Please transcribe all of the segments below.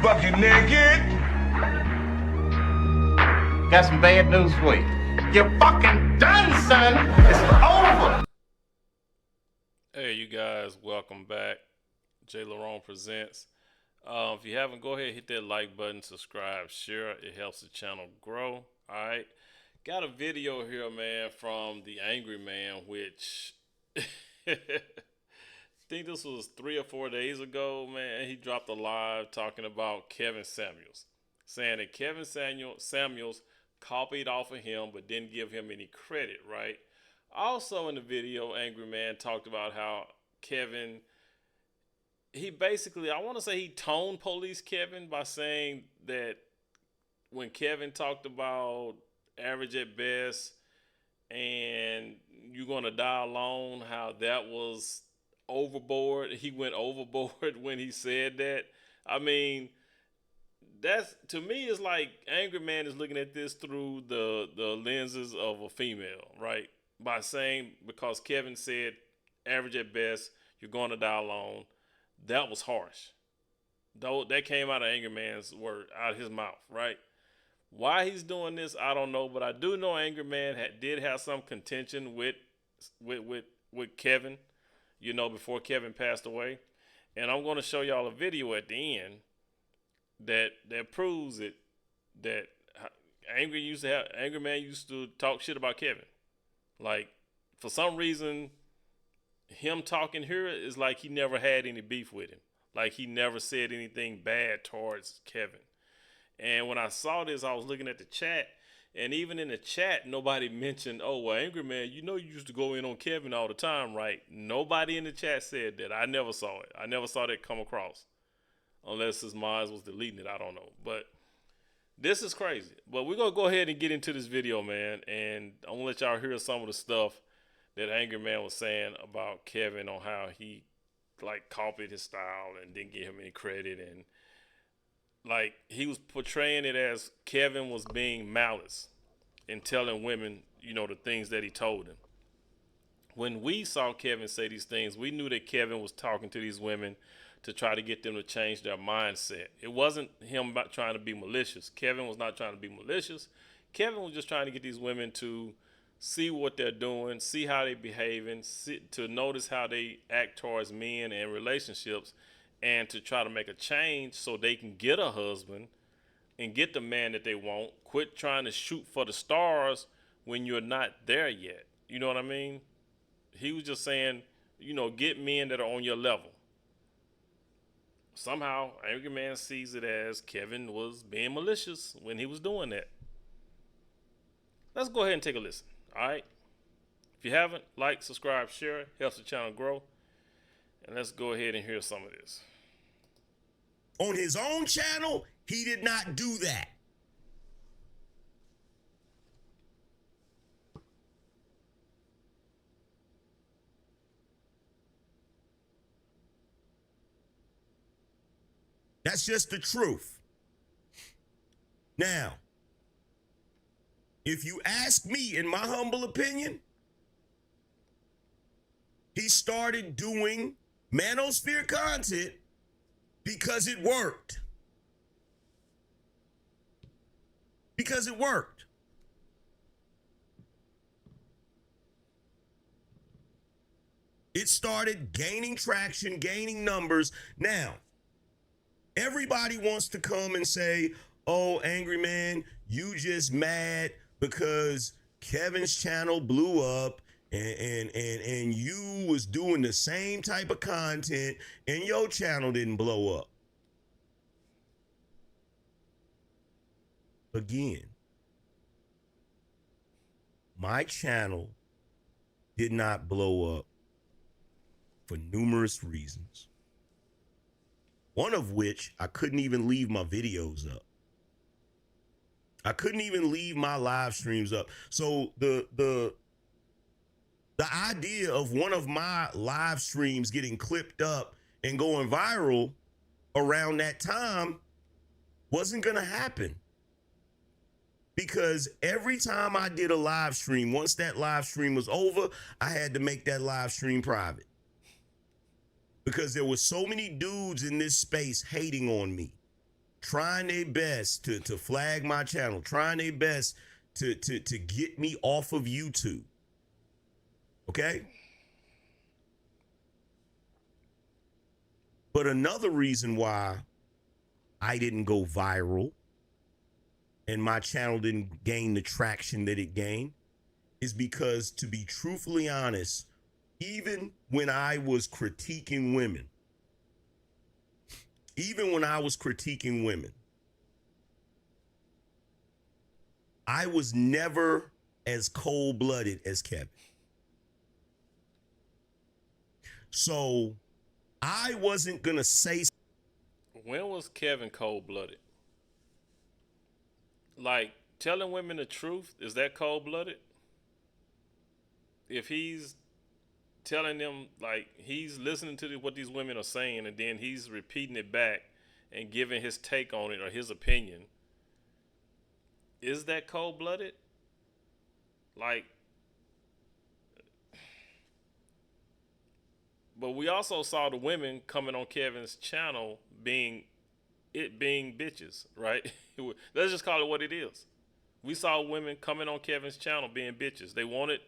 Buck, you naked? Got some bad news for you. You're fucking done, son. It's over. Hey, you guys, welcome back. JLerone presents. If you haven't, go ahead, hit that like button, subscribe, share. It helps the channel grow. All right. Got a video here, man, from the Angryman, which I think this was 3 or 4 days ago, man. He dropped a live talking about Kevin Samuels, saying that Kevin Samuels copied off of him but didn't give him any credit, right? Also in the video, Angryman talked about how Kevin, he basically, I want to say he tone police Kevin by saying that when Kevin talked about average at best and you're going to die alone, how that was overboard. He went overboard when he said that. I mean, that's, to me, it's like Angryman is looking at this through the lenses of a female, right? By saying, because Kevin said average at best, you're going to die alone. That was harsh. Though that came out of Angryman's word, out of his mouth, right? Why he's doing this, I don't know, but I do know Angryman did have some contention with Kevin, you know, before Kevin passed away. And I'm going to show y'all a video at the end that proves it, that Angryman used to talk shit about Kevin. Like, for some reason, him talking here is like he never had any beef with him. Like, he never said anything bad towards Kevin. And when I saw this, I was looking at the chat, and even in the chat, nobody mentioned, oh, well, Angryman, you know you used to go in on Kevin all the time, right? Nobody in the chat said that. I never saw it. I never saw that come across. Unless his mind was deleting it, I don't know. But this is crazy. But we're going to go ahead and get into this video, man, and I'm going to let y'all hear some of the stuff that Angryman was saying about Kevin on how he, like, copied his style and didn't give him any credit, and like, he was portraying it as Kevin was being malice and telling women, you know, the things that he told them. When we saw Kevin say these things, we knew that Kevin was talking to these women to try to get them to change their mindset. It wasn't him about trying to be malicious. Kevin was not trying to be malicious. Kevin was just trying to get these women to see what they're doing, see how they're behaving, to notice how they act towards men and relationships, and to try to make a change so they can get a husband and get the man that they want. Quit trying to shoot for the stars when you're not there yet. You know what I mean? He was just saying, you know, get men that are on your level. Somehow, Angryman sees it as Kevin was being malicious when he was doing that. Let's go ahead and take a listen, all right? If you haven't, like, subscribe, share. Helps the channel grow. And let's go ahead and hear some of this. On his own channel, he did not do that. That's just the truth. Now, if you ask me, in my humble opinion, he started doing manosphere content because it worked. Because it worked. It started gaining traction, gaining numbers. Now, everybody wants to come and say, oh, Angryman, you just mad because Kevin's channel blew up and you was doing the same type of content and your channel didn't blow up. Again, my channel did not blow up for numerous reasons. One of which I couldn't even leave my videos up. I couldn't even leave my live streams up. So the idea of one of my live streams getting clipped up and going viral around that time wasn't going to happen. Because every time I did a live stream, once that live stream was over, I had to make that live stream private. Because there were so many dudes in this space hating on me, trying their best to flag my channel, trying their best to get me off of YouTube. Okay? But another reason why I didn't go viral and my channel didn't gain the traction that it gained is because, to be truthfully honest, even when I was critiquing women, I was never as cold-blooded as Kevin. So I wasn't going to say. When was Kevin cold-blooded? Like, telling women the truth, is that cold-blooded? If he's telling them, like, he's listening to what these women are saying and then he's repeating it back and giving his take on it or his opinion, is that cold-blooded? Like, but we also saw the women coming on Kevin's channel being bitches, right? Let's just call it what it is. We saw women coming on Kevin's channel being bitches. They wanted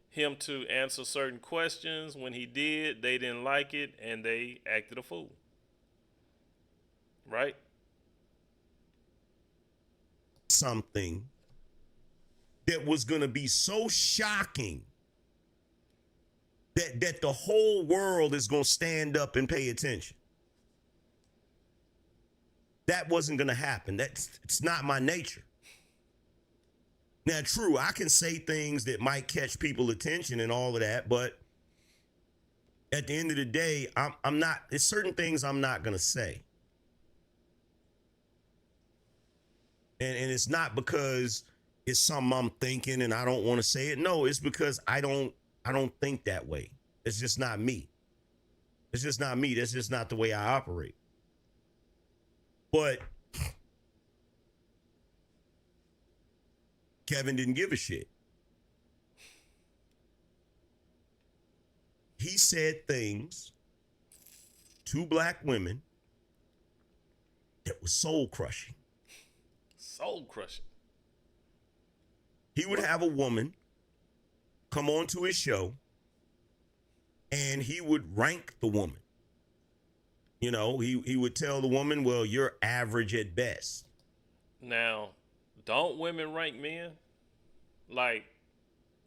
him to answer certain questions. When he did, they didn't like it and they acted a fool. Right? Something that was going to be so shocking that the whole world is going to stand up and pay attention. That wasn't going to happen. It's not my nature. Now, true, I can say things that might catch people's attention and all of that, but at the end of the day, I'm not. There's certain things I'm not going to say. And it's not because it's something I'm thinking and I don't want to say it. No, it's because I don't think that way. It's just not me. It's just not me. That's just not the way I operate. But Kevin didn't give a shit. He said things to black women that was soul crushing. Soul crushing. He would have a woman come onto his show and he would rank the woman. You know, he would tell the woman, well, you're average at best. Now, don't women rank men? Like,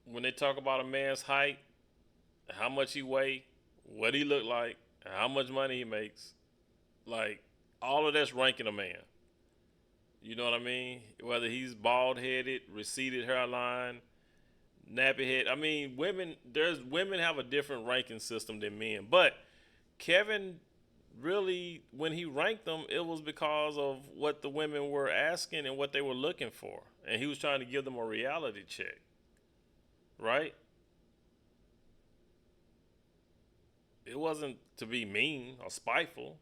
when they talk about a man's height, how much he weigh, what he look like, how much money he makes, like, all of that's ranking a man. You know what I mean? Whether he's bald-headed, receded hairline, nappy head. I mean, women have a different ranking system than men. But Kevin really, when he ranked them, it was because of what the women were asking and what they were looking for. And he was trying to give them a reality check. Right? It wasn't to be mean or spiteful.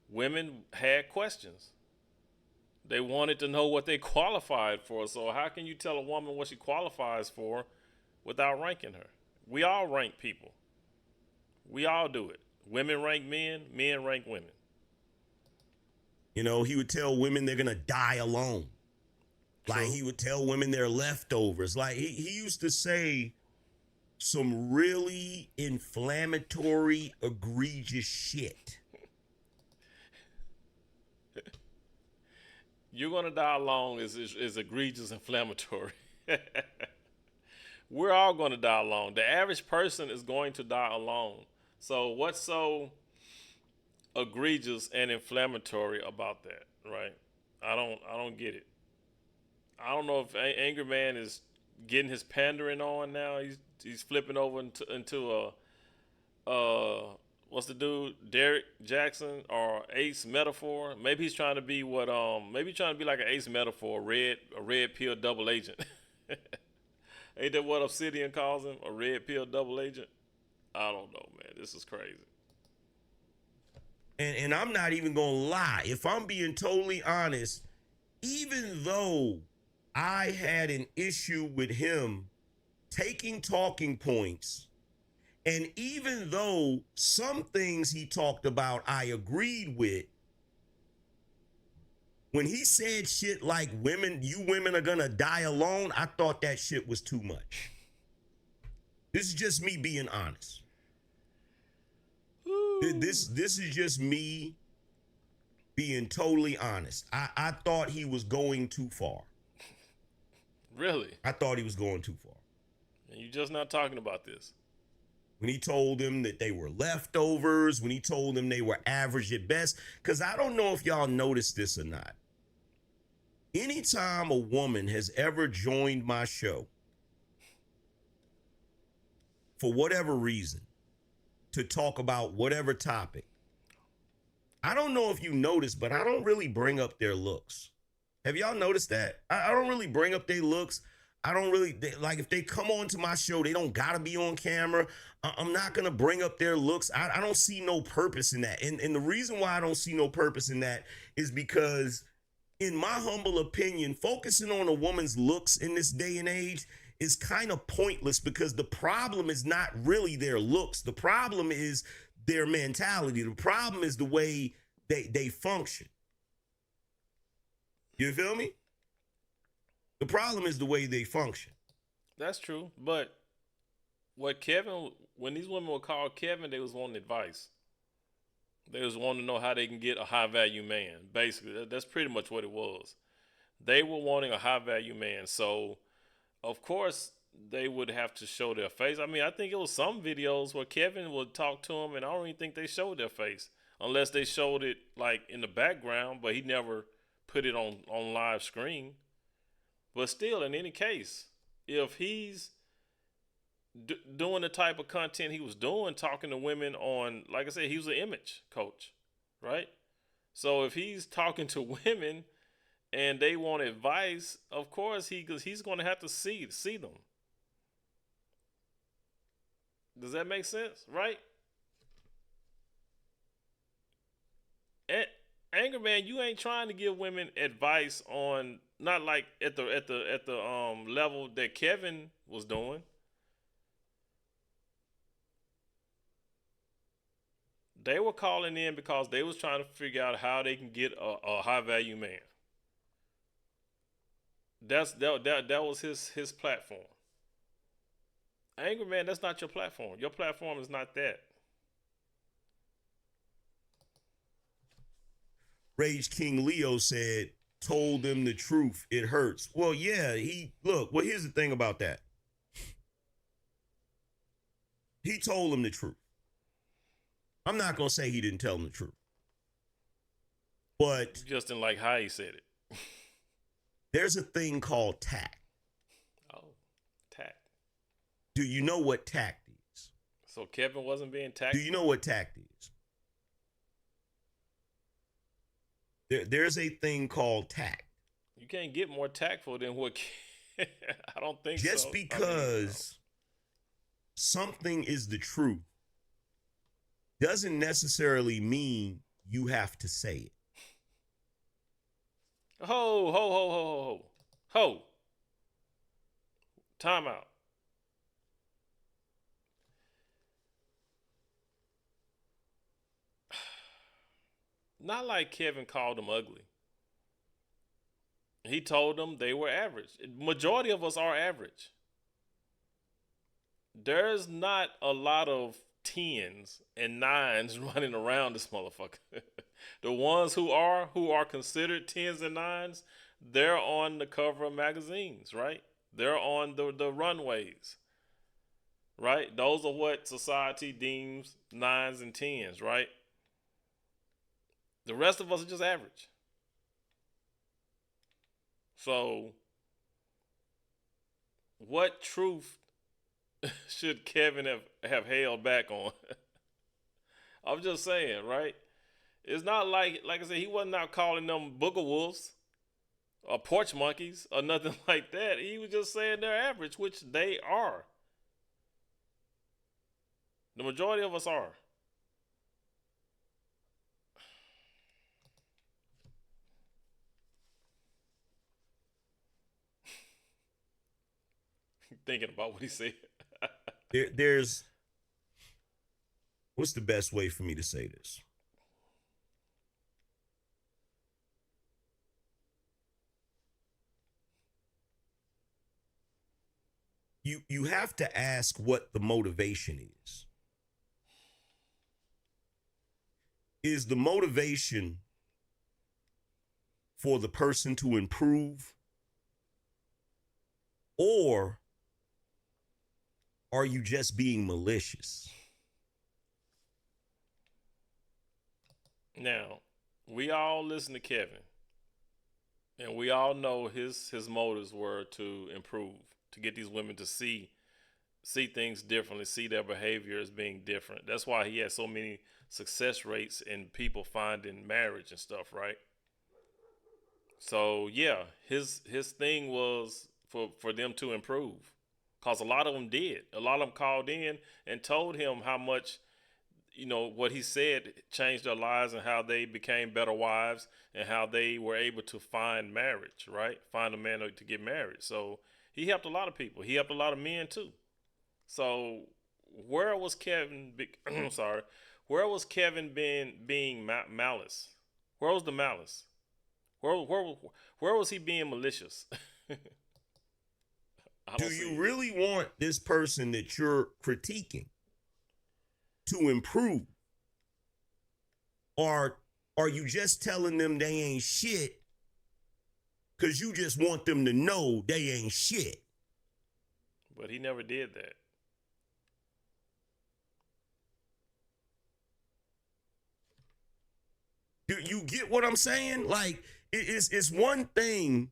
Women had questions. They wanted to know what they qualified for. So how can you tell a woman what she qualifies for without ranking her? We all rank people. We all do it. Women rank men, men rank women. You know, he would tell women they're going to die alone. True. Like, he would tell women they're leftovers. Like, he used to say some really inflammatory, egregious shit. You're going to die alone is egregious, inflammatory. We're all going to die alone. The average person is going to die alone. So what's so egregious and inflammatory about that, right? I don't get it. I don't know if Angryman is getting his pandering on now. He's flipping over into a what's the dude? Derek Jackson or Ace Metaphor? Maybe he's trying to be what maybe trying to be like an Ace Metaphor, a red pill double agent. Ain't that what Obsidian calls him? A red pill double agent? I don't know, man. This is crazy. And I'm not even gonna lie. If I'm being totally honest, even though I had an issue with him taking talking points, and even though some things he talked about I agreed with, when he said shit like you women are gonna die alone, I thought that shit was too much. This is just me being honest. This is just me being totally honest. I thought he was going too far. Really? I thought he was going too far. And you just not talking about this. When he told them that they were leftovers, when he told them they were average at best, because I don't know if y'all noticed this or not. Anytime a woman has ever joined my show, for whatever reason, to talk about whatever topic, I don't know if you noticed, but I don't really bring up their looks. Have y'all noticed that? I don't really bring up their looks. I don't really, like if they come on to my show, they don't gotta be on camera. I'm not gonna bring up their looks. I don't see no purpose in that. And the reason why I don't see no purpose in that is because, in my humble opinion, focusing on a woman's looks in this day and age is kind of pointless, because the problem is not really their looks. The problem is their mentality. The problem is the way they function. You feel me? The problem is the way they function. That's true. But when these women were called Kevin, they was wanting advice. They was wanting to know how they can get a high value man. Basically, that's pretty much what it was. They were wanting a high value man. So, of course, they would have to show their face. I mean, I think it was some videos where Kevin would talk to him, and I don't even think they showed their face, unless they showed it like in the background, but he never put it on live screen. But still, in any case, if he's doing the type of content he was doing, talking to women on, like I said, he was an image coach, right? So if he's talking to women and they want advice, of course he's going to have to see them. Does that make sense, right? And Angryman, you ain't trying to give women advice on, not like at the level that Kevin was doing. They were calling in because they was trying to figure out how they can get a high value man. That was his platform. Angryman, that's not your platform. Your platform is not that. Rage King Leo said, told them the truth. It hurts. Well, yeah, well, here's the thing about that. He told them the truth. I'm not going to say he didn't tell them the truth. But just didn't like how he said it. There's a thing called tact. Oh, tact. Do you know what tact is? So Kevin wasn't being tactful? Do you know what tact is? There's a thing called tact. You can't get more tactful than what I don't think Just so. because something is the truth doesn't necessarily mean you have to say it. Ho. Time out. Not like Kevin called them ugly. He told them they were average. Majority of us are average. There's not a lot of 10s and 9s running around this motherfucker. The ones who are considered 10s and 9s, they're on the cover of magazines, right? They're on the runways, right? Those are what society deems 9s and 10s, right? The rest of us are just average. So, what truth should Kevin have held back on? I'm just saying, right? It's not like I said, he wasn't out calling them booger wolves or porch monkeys or nothing like that. He was just saying they're average, which they are. The majority of us are. Thinking about what he said. There's, what's the best way for me to say this? You have to ask what the motivation is. Is the motivation for the person to improve, or are you just being malicious? Now, we all listen to Kevin, and we all know his motives were to improve, to get these women to see things differently, see their behavior as being different. That's why he has so many success rates in people finding marriage and stuff, right? So yeah, his thing was for them to improve, because a lot of them did. A lot of them called in and told him how much, what he said changed their lives and how they became better wives and how they were able to find marriage, right? Find a man to get married. So he helped a lot of people. He helped a lot of men too. So where was Kevin? I'm sorry. Where was Kevin being malice? Where was the malice? Where was he being malicious? Do you really want this person that you're critiquing to improve? Or are you just telling them they ain't shit because you just want them to know they ain't shit? But he never did that. Do you get what I'm saying? Like, it's one thing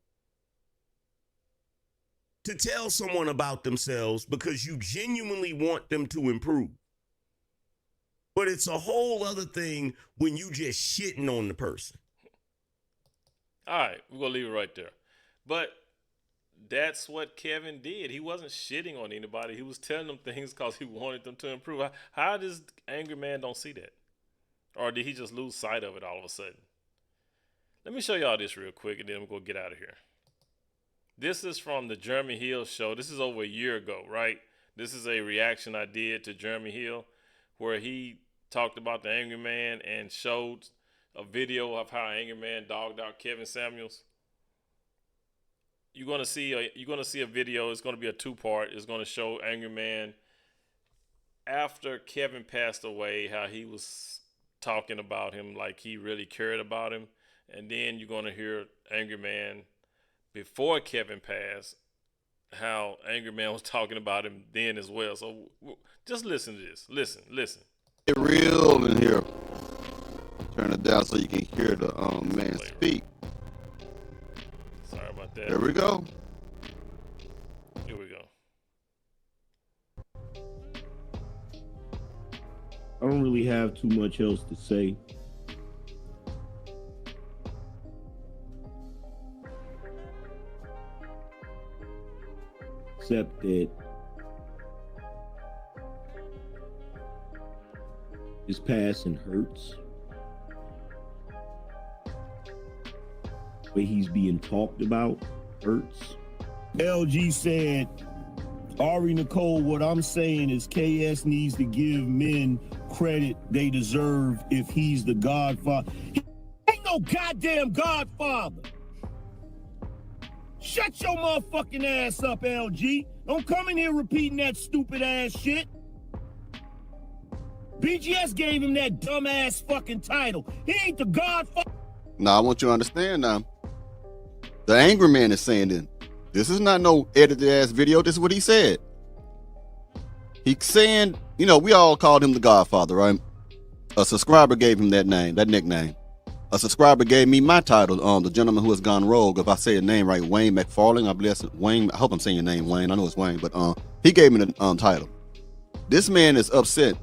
to tell someone about themselves because you genuinely want them to improve. But it's a whole other thing when you just shitting on the person. All right, we're going to leave it right there. But that's what Kevin did. He wasn't shitting on anybody. He was telling them things because he wanted them to improve. How does Angryman don't see that? Or did he just lose sight of it all of a sudden? Let me show y'all this real quick, and then we're going to get out of here. This is from the Jeremy Hill show. This is over a year ago, right? This is a reaction I did to Jeremy Hill where he talked about the Angry Man and showed a video of how Angry Man dogged out Kevin Samuels. You're gonna see a video. It's gonna be a two-part. It's gonna show Angry Man after Kevin passed away, how he was talking about him like he really cared about him, and then you're gonna hear Angry Man before Kevin passed, how Angry Man was talking about him then as well. So just listen to this. Listen. Get real in here. Turn it down so you can hear the man speak. Sorry about that. There we go. Here we go. I don't really have too much else to say. Except that his passing hurts. The way he's being talked about hurts. LG said, Ari Nicole, what I'm saying is KS needs to give men credit they deserve if he's the godfather. He ain't no goddamn godfather. Shut your motherfucking ass up, LG. Don't come in here repeating that stupid ass shit. BGS gave him that dumb ass fucking title. He ain't the godfather. Now, I want you to understand now. The Angry Man is saying this is not no edited ass video. This is what he said. He's saying, we all called him the Godfather, right? A subscriber gave him that name, that nickname. A subscriber gave me my title, the gentleman who has gone rogue. If I say his name right, Wayne McFarlane. I bless it. Wayne. I hope I'm saying your name, Wayne. I know it's Wayne, but he gave me the title. This man is upset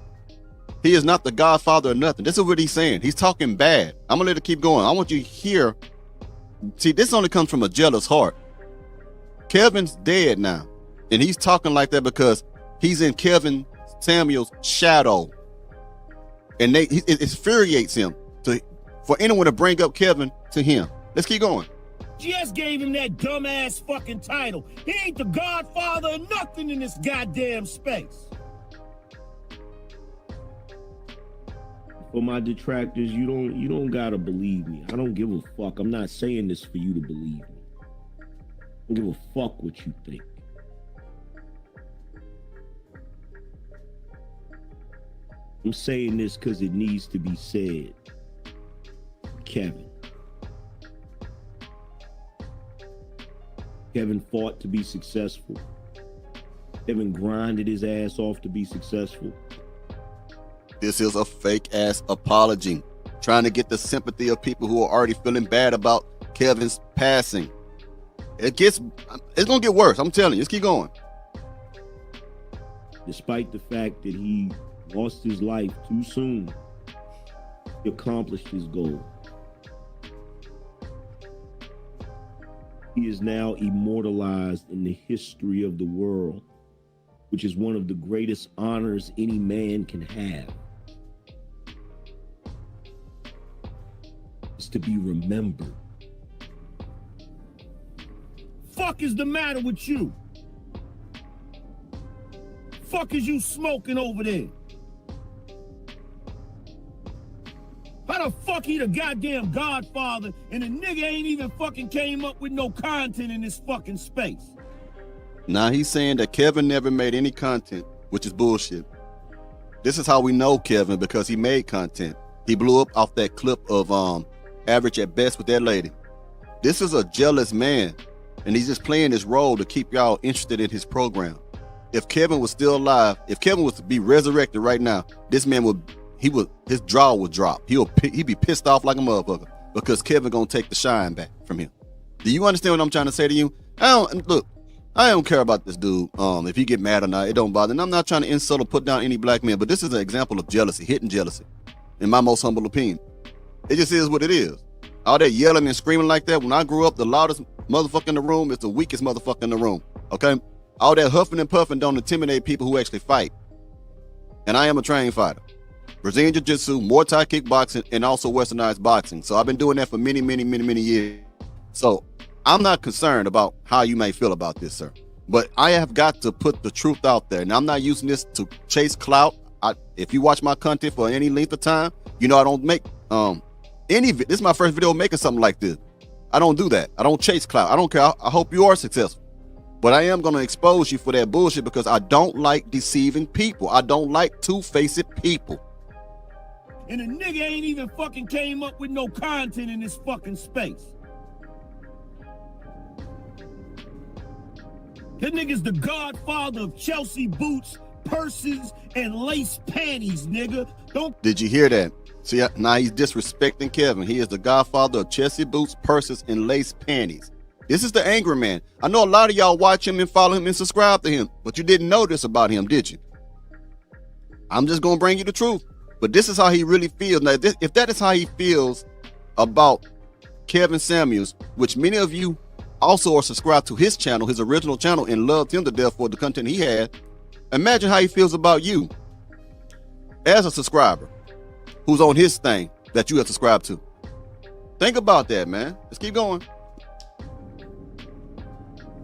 He is not the godfather or nothing. This is what he's saying. He's talking bad. I'm gonna let it keep going. I want you to hear. See, this only comes from a jealous heart. Kevin's dead now, and he's talking like that because he's in Kevin Samuel's shadow, and it infuriates him for anyone to bring up Kevin to him. Let's keep going. Just gave him that dumbass fucking title. He ain't the godfather or nothing in this goddamn space. For my detractors, you don't gotta believe me. I don't give a fuck. I'm not saying this for you to believe me. I don't give a fuck what you think. I'm saying this because it needs to be said. Kevin fought to be successful. Kevin grinded his ass off to be successful. This is a fake ass apology, trying to get the sympathy of people who are already feeling bad about Kevin's passing. It's gonna get worse. I'm telling you, just keep going. Despite the fact that he lost his life too soon, he accomplished his goal. He is now immortalized in the history of the world, which is one of the greatest honors any man can have. It's to be remembered. Fuck is the matter with you? Fuck is you smoking over there? How the fuck he the goddamn godfather and the nigga ain't even fucking came up with no content in this fucking space? Now he's saying that Kevin never made any content, which is bullshit. This is how we know Kevin, because he made content. He blew up off that clip of Average at Best with that lady. This is a jealous man, and he's just playing this role to keep y'all interested in his program. If Kevin was still alive, if Kevin was to be resurrected right now, this man his jaw would drop. He'd be pissed off like a motherfucker because Kevin gonna take the shine back from him. Do you understand what I'm trying to say to you? I don't care about this dude. If he get mad or not, it don't bother. And I'm not trying to insult or put down any black men, but this is an example of jealousy, hidden jealousy, in my most humble opinion. It just is what it is. All that yelling and screaming like that, when I grew up, the loudest motherfucker in the room is the weakest motherfucker in the room, okay? All that huffing and puffing don't intimidate people who actually fight. And I am a trained fighter. Brazilian Jiu-Jitsu, Muay Thai kickboxing, and also westernized boxing. So I've been doing that for many, many, many, many years. So I'm not concerned about how you may feel about this, sir. But I have got to put the truth out there. And I'm not using this to chase clout. If you watch my content for any length of time, you know I don't make this is my first video making something like this. I don't do that. I don't chase clout. I don't care. I hope you are successful. But I am going to expose you for that bullshit because I don't like deceiving people. I don't like two-faced people. And the nigga ain't even fucking came up with no content in this fucking space. That nigga's the godfather of Chelsea boots, purses, and lace panties, nigga. Did you hear that? See, now he's disrespecting Kevin. He is the godfather of Chelsea boots, purses, and lace panties. This is the Angryman. I know a lot of y'all watch him and follow him and subscribe to him, but you didn't know this about him, did you? I'm just going to bring you the truth. But this is how he really feels. Now, if that is how he feels about Kevin Samuels, which many of you also are subscribed to his channel, his original channel, and loved him to death for the content he had, imagine how he feels about you as a subscriber who's on his thing that you have subscribed to. Think about that, man. Let's keep going.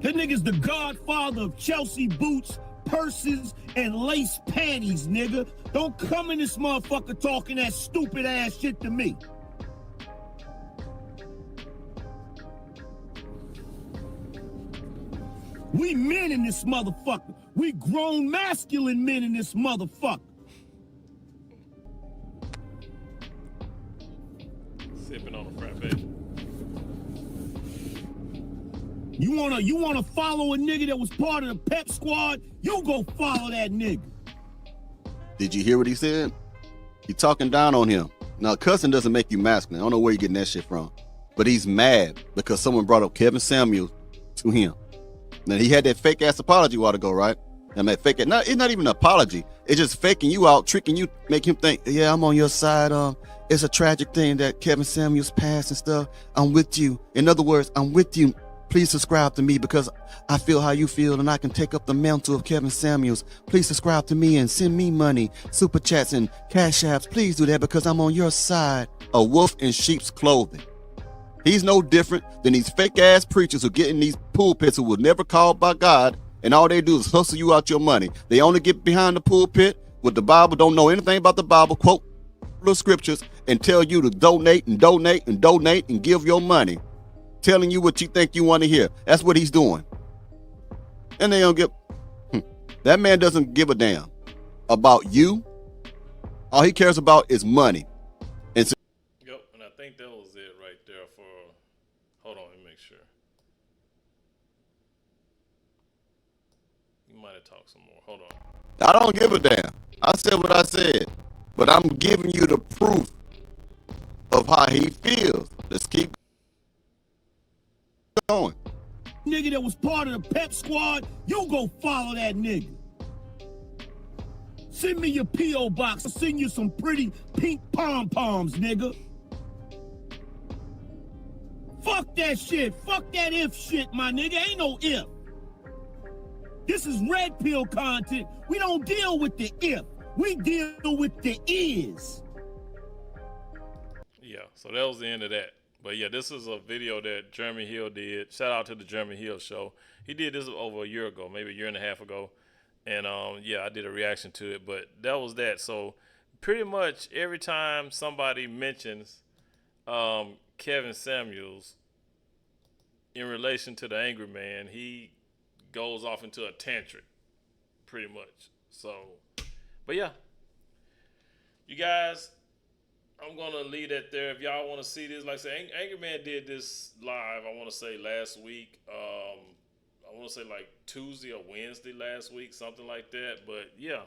That nigga's the godfather of Chelsea boots, purses, and lace panties, nigga. Don't come in this motherfucker talking that stupid ass shit to me. We men in this motherfucker. We grown masculine men in this motherfucker. Sipping on a frappe. You wanna follow a nigga that was part of the pep squad? You go follow that nigga. Did you hear what he said? He talking down on him. Now, cussing doesn't make you masculine. I don't know where you're getting that shit from. But he's mad because someone brought up Kevin Samuels to him. Now, he had that fake ass apology a while ago, right? I mean, fake it. It's not even an apology. It's just faking you out, tricking you, make him think, yeah, I'm on your side. It's a tragic thing that Kevin Samuels passed and stuff. I'm with you. In other words, I'm with you. Please subscribe to me because I feel how you feel and I can take up the mantle of Kevin Samuels. Please subscribe to me and send me money, super chats and cash apps. Please do that because I'm on your side. A wolf in sheep's clothing. He's no different than these fake ass preachers who get in these pulpits who were never called by God, and all they do is hustle you out your money. They only get behind the pulpit with the Bible, don't know anything about the Bible, quote the scriptures, and tell you to donate and donate and donate and give your money, telling you what you think you want to hear. That's what he's doing. And they don't give, that man doesn't give a damn about you. All he cares about is money. And so, Yep, and I think that was it right there for, hold on, let me make sure. You might have talked some more, hold on. I don't give a damn. I said what I said, but I'm giving you the proof of how he feels. Let's keep going. Nigga that was part of the pep squad, you go follow that nigga. Send me your P.O. box. I'll send you some pretty pink pom-poms, nigga. Fuck that shit. Fuck that if shit, my nigga. Ain't no if. This is red pill content. We don't deal with the if. We deal with the is. Yeah, so that was the end of that. But yeah, this is a video that Jeremy Hill did. Shout out to the Jeremy Hill show. He did this over a year ago, maybe a year and a half ago. And yeah, I did a reaction to it, but that was that. So pretty much every time somebody mentions Kevin Samuels in relation to the Angryman, he goes off into a tantrum, pretty much. So, but yeah, you guys, I'm gonna leave that there. If y'all want to see this, like I said, Angryman did this live, I want to say last week. I want to say like Tuesday or Wednesday last week, something like that. But yeah,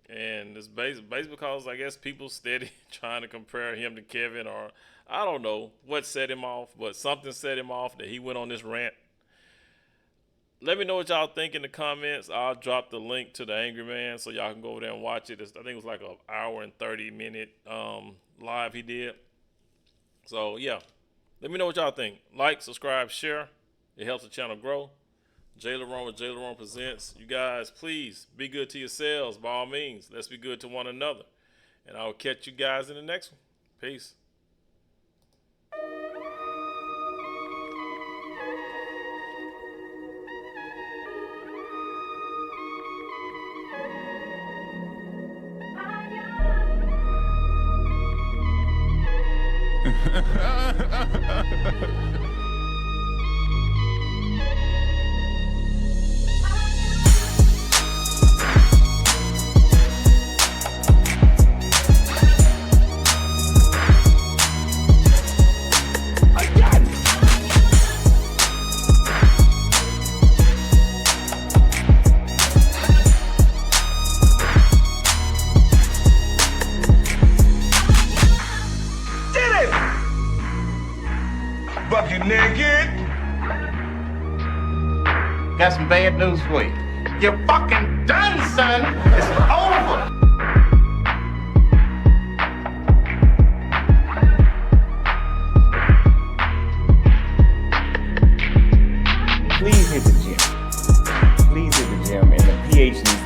and it's basically because I guess people steady trying to compare him to Kevin, or I don't know what set him off, but something set him off that he went on this rant. Let me know what y'all think in the comments. I'll drop the link to the Angryman so y'all can go over there and watch it. I think it was like an hour and 30-minute live he did. So yeah, let me know what y'all think. Like, subscribe, share. It helps the channel grow. JLerone with JLerone Presents. You guys, please be good to yourselves by all means. Let's be good to one another. And I will catch you guys in the next one. Peace. Bucket naked. Got some bad news for you. You're fucking done, son. It's over. Please hit the gym. Please hit the gym, and the pH needs